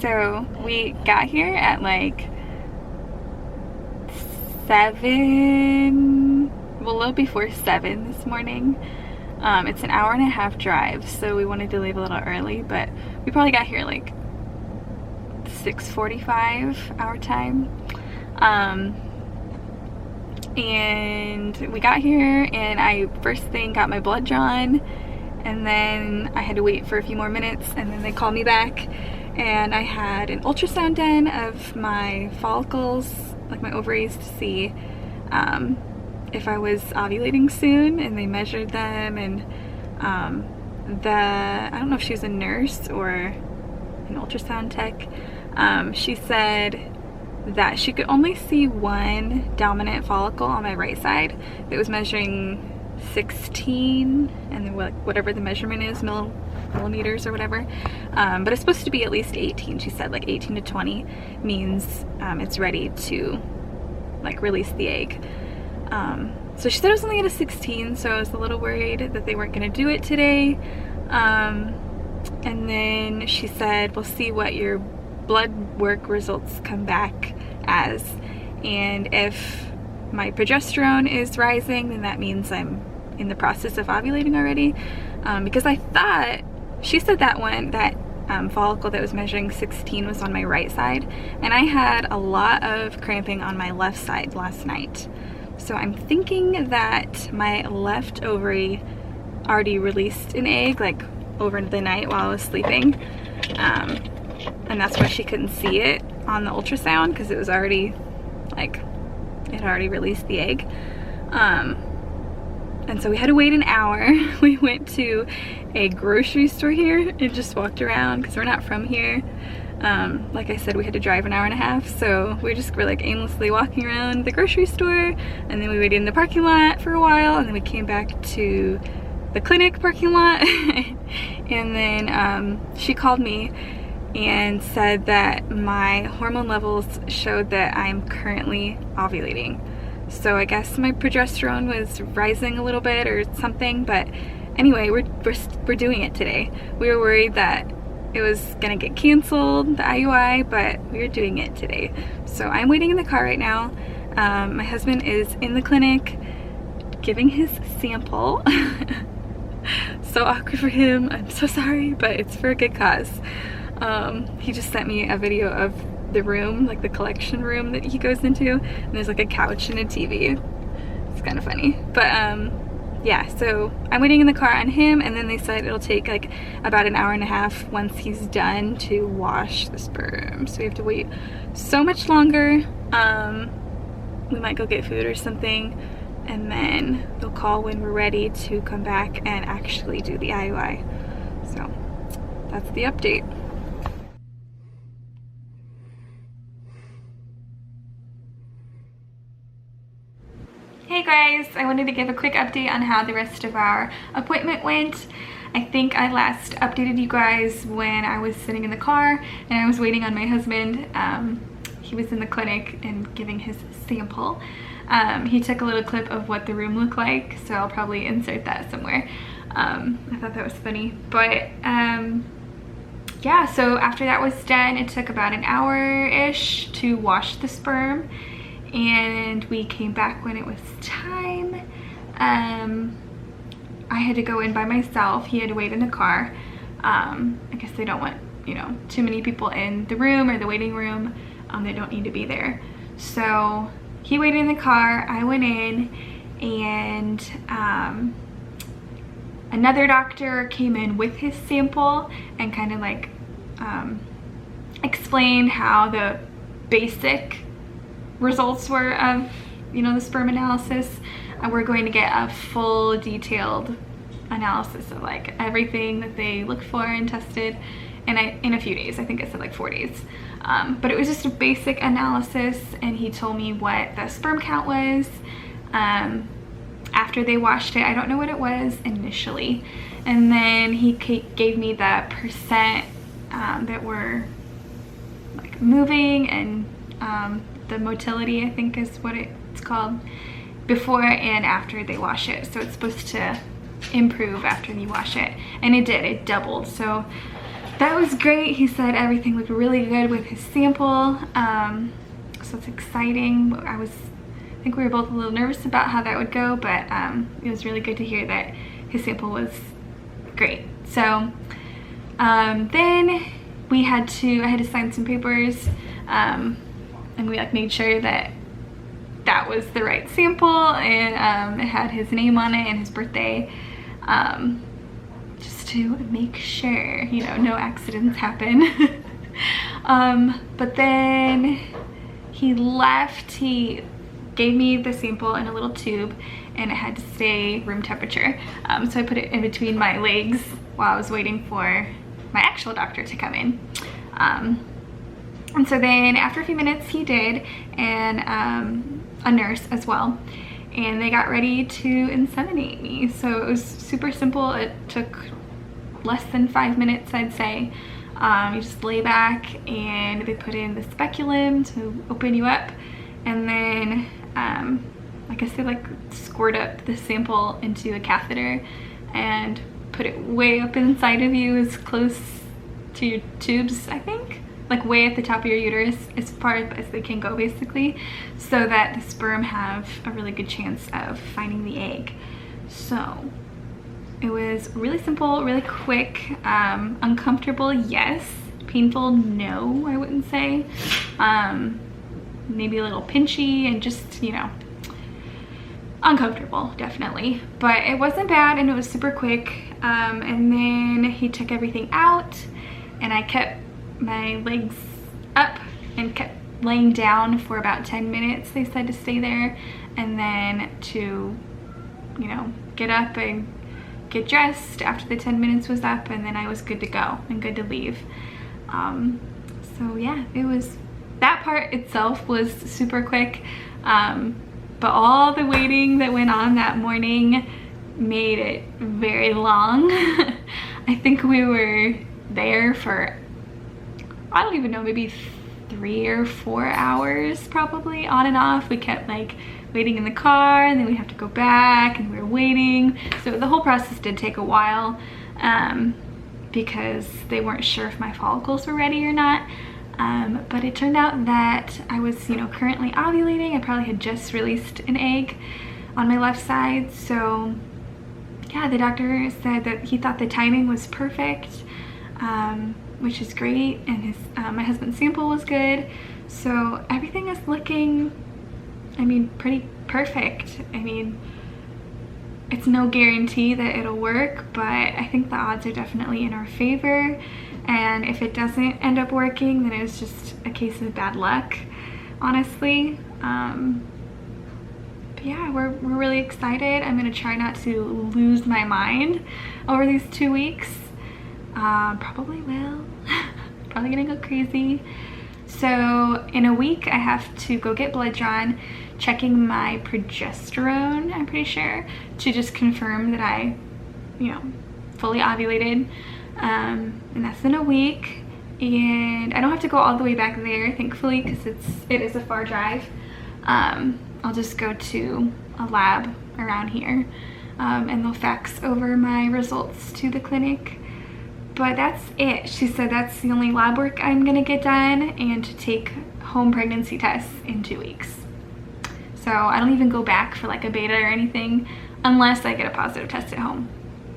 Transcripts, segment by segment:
So we got here at like 7, well, a little before 7 this morning. It's an hour and a half drive, so we wanted to leave a little early, but we probably got here like 6:45 our time. And we got here and I first thing got my blood drawn, and then I had to wait for a few more minutes, and then they called me back and I had an ultrasound done of my follicles, like my ovaries, to see if I was ovulating soon, and they measured them, and I don't know if she was a nurse or an ultrasound tech, she said that she could only see one dominant follicle on my right side that was measuring 16, and then whatever the measurement is, millimeters or whatever, but it's supposed to be at least 18. She said like 18 to 20 means it's ready to like release the egg. So she said it was only at a 16, so I was a little worried that they weren't going to do it today. And then she said, we'll see what your blood work results come back as, and if my progesterone is rising, then that means I'm in the process of ovulating already, because I thought, she said that follicle that was measuring 16 was on my right side, and I had a lot of cramping on my left side last night. So I'm thinking that my left ovary already released an egg like over the night while I was sleeping, and that's why she couldn't see it on the ultrasound, because it was already like, it had already released the egg. And so we had to wait an hour. We went to a grocery store here and just walked around because we're not from here. Like I said, we had to drive an hour and a half, so we just were like aimlessly walking around the grocery store, and then we waited in the parking lot for a while, and then we came back to the clinic parking lot. And then she called me and said that my hormone levels showed that I'm currently ovulating. So I guess my progesterone was rising a little bit or something, but anyway, we're doing it today. We were worried that it was gonna get canceled, the IUI, but we're doing it today. So I'm waiting in the car right now. My husband is in the clinic giving his sample. So awkward for him, I'm so sorry, but it's for a good cause. He just sent me a video of the room, like the collection room that he goes into, and there's like a couch and a TV. It's kind of funny, but yeah, so I'm waiting in the car on him, and then they said it'll take like about an hour and a half once he's done to wash the sperm, so we have to wait so much longer. We might go get food or something, and then they'll call when we're ready to come back and actually do the IUI. So that's the update. Hey guys, I wanted to give a quick update on how the rest of our appointment went. I think I last updated you guys when I was sitting in the car and I was waiting on my husband. He was in the clinic and giving his sample. He took a little clip of what the room looked like, so I'll probably insert that somewhere. I thought that was funny, but yeah, so after that was done, it took about an hour-ish to wash the sperm, and we came back when it was time. I had to go in by myself. He had to wait in the car. I guess they don't want, you know, too many people in the room or the waiting room. They don't need to be there. So he waited in the car, I went in, and another doctor came in with his sample and kind of like explained how the basic results were of, you know, the sperm analysis. We're going to get a full detailed analysis of like everything that they looked for and tested in a few days. I think it said like 4 days. But it was just a basic analysis, and he told me what the sperm count was after they washed it. I don't know what it was initially. And then he gave me the percent that were like moving, and the motility, I think is what it's called, before and after they wash it. So it's supposed to improve after you wash it, and it did. It doubled. So that was great. He said everything looked really good with his sample. So it's exciting. I think we were both a little nervous about how that would go, but it was really good to hear that his sample was great. So then I had to sign some papers, and we like made sure that that was the right sample, and it had his name on it and his birthday, just to make sure, you know, no accidents happen. But then he left. He gave me the sample in a little tube, and it had to stay room temperature. So I put it in between my legs while I was waiting for my actual doctor to come in. And so then after a few minutes he did, and a nurse as well, and they got ready to inseminate me. So it was super simple. It took less than 5 minutes, I'd say. You just lay back and they put in the speculum to open you up, and then I guess they like squirt up the sample into a catheter and put it way up inside of you, as close to your tubes, I think, like way at the top of your uterus, as far as they can go basically, so that the sperm have a really good chance of finding the egg. So it was really simple, really quick, uncomfortable, yes. Painful, no, I wouldn't say. Maybe a little pinchy and just, you know, uncomfortable, definitely. But it wasn't bad, and it was super quick. And then he took everything out, and I kept my legs up and kept laying down for about 10 minutes. They said to stay there, and then to, you know, get up and get dressed after the 10 minutes was up, and then I was good to go and good to leave. So yeah, it was, that part itself was super quick, but all the waiting that went on that morning made it very long. I think we were there for, I don't even know, maybe 3 or 4 hours probably, on and off. We kept like waiting in the car, and then we have to go back, and we were waiting. So the whole process did take a while, because they weren't sure if my follicles were ready or not. But it turned out that I was, you know, currently ovulating. I probably had just released an egg on my left side. So yeah, the doctor said that he thought the timing was perfect, which is great, and his my husband's sample was good. So everything is looking, I mean, pretty perfect. I mean, it's no guarantee that it'll work, but I think the odds are definitely in our favor. And if it doesn't end up working, then it's just a case of bad luck, honestly. But yeah, we're really excited. I'm gonna try not to lose my mind over these 2 weeks. Probably will. Probably gonna go crazy. So in a week I have to go get blood drawn, checking my progesterone, I'm pretty sure, to just confirm that I, you know, fully ovulated. And that's in a week, and I don't have to go all the way back there, thankfully, because it is a far drive. I'll just go to a lab around here, and they'll fax over my results to the clinic. But that's it. She said that's the only lab work I'm gonna get done, and to take home pregnancy tests in 2 weeks. So I don't even go back for like a beta or anything unless I get a positive test at home.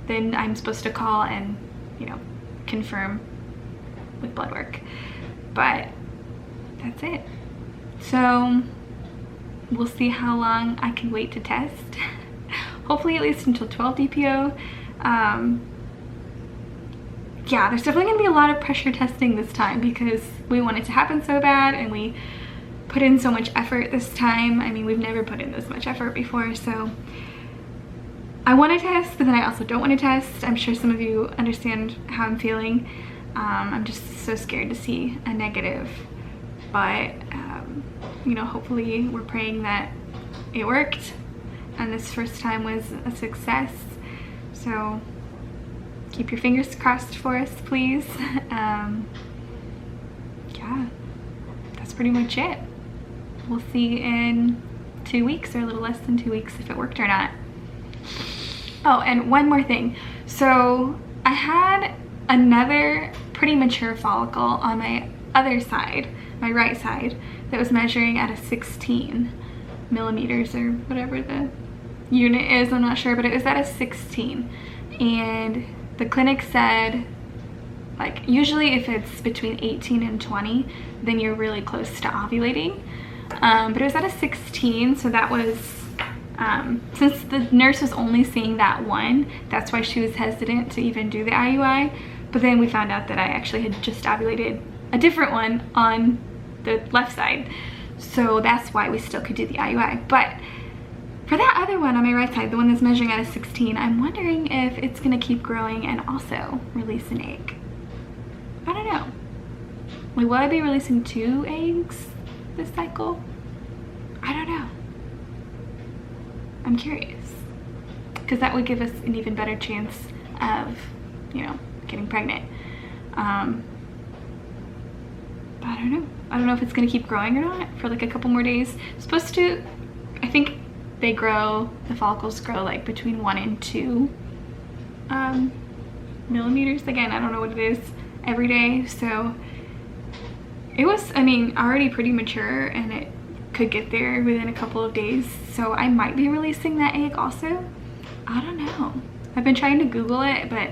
Then I'm supposed to call and, you know, confirm with blood work. But that's it. So we'll see how long I can wait to test. Hopefully at least until 12 DPO. Yeah, there's definitely gonna be a lot of pressure testing this time because we want it to happen so bad, and we put in so much effort this time. I mean, we've never put in this much effort before, so I want to test, but then I also don't want to test. I'm sure some of you understand how I'm feeling. I'm just so scared to see a negative, but you know, hopefully we're praying that it worked and this first time was a success. So keep your fingers crossed for us, please. Yeah, that's pretty much it. We'll see in 2 weeks, or a little less than 2 weeks, if it worked or not. Oh, and one more thing. So I had another pretty mature follicle on my other side, my right side, that was measuring at a 16 millimeters or whatever the unit is, I'm not sure, but it was at a 16. And the clinic said, like, usually if it's between 18 and 20, then you're really close to ovulating. But it was at a 16, so that was, since the nurse was only seeing that one, that's why she was hesitant to even do the IUI. But then we found out that I actually had just ovulated a different one on the left side. So that's why we still could do the IUI. But for that other one on my right side, the one that's measuring at a 16, I'm wondering if it's gonna keep growing and also release an egg. I don't know. Like, will I be releasing 2 eggs this cycle? I don't know. I'm curious, because that would give us an even better chance of, you know, getting pregnant. But I don't know. I don't know if it's gonna keep growing or not for like a couple more days. It's supposed to, I think they grow, the follicles grow like between 1 and 2 millimeters. Again, I don't know what it is every day. So it was, I mean, already pretty mature, and it could get there within a couple of days. So I might be releasing that egg also. I don't know. I've been trying to Google it, but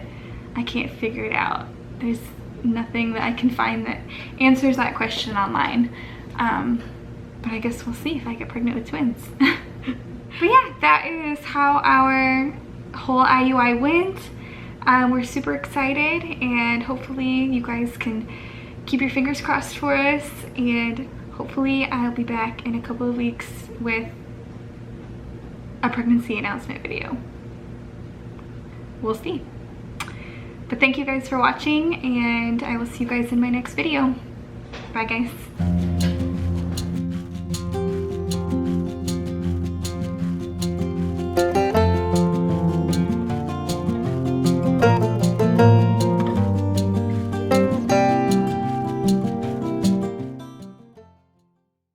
I can't figure it out. There's nothing that I can find that answers that question online. But I guess we'll see if I get pregnant with twins. But yeah, that is how our whole IUI went. We're super excited, and hopefully you guys can keep your fingers crossed for us, and hopefully I'll be back in a couple of weeks with a pregnancy announcement video. We'll see. But thank you guys for watching, and I will see you guys in my next video. Bye guys.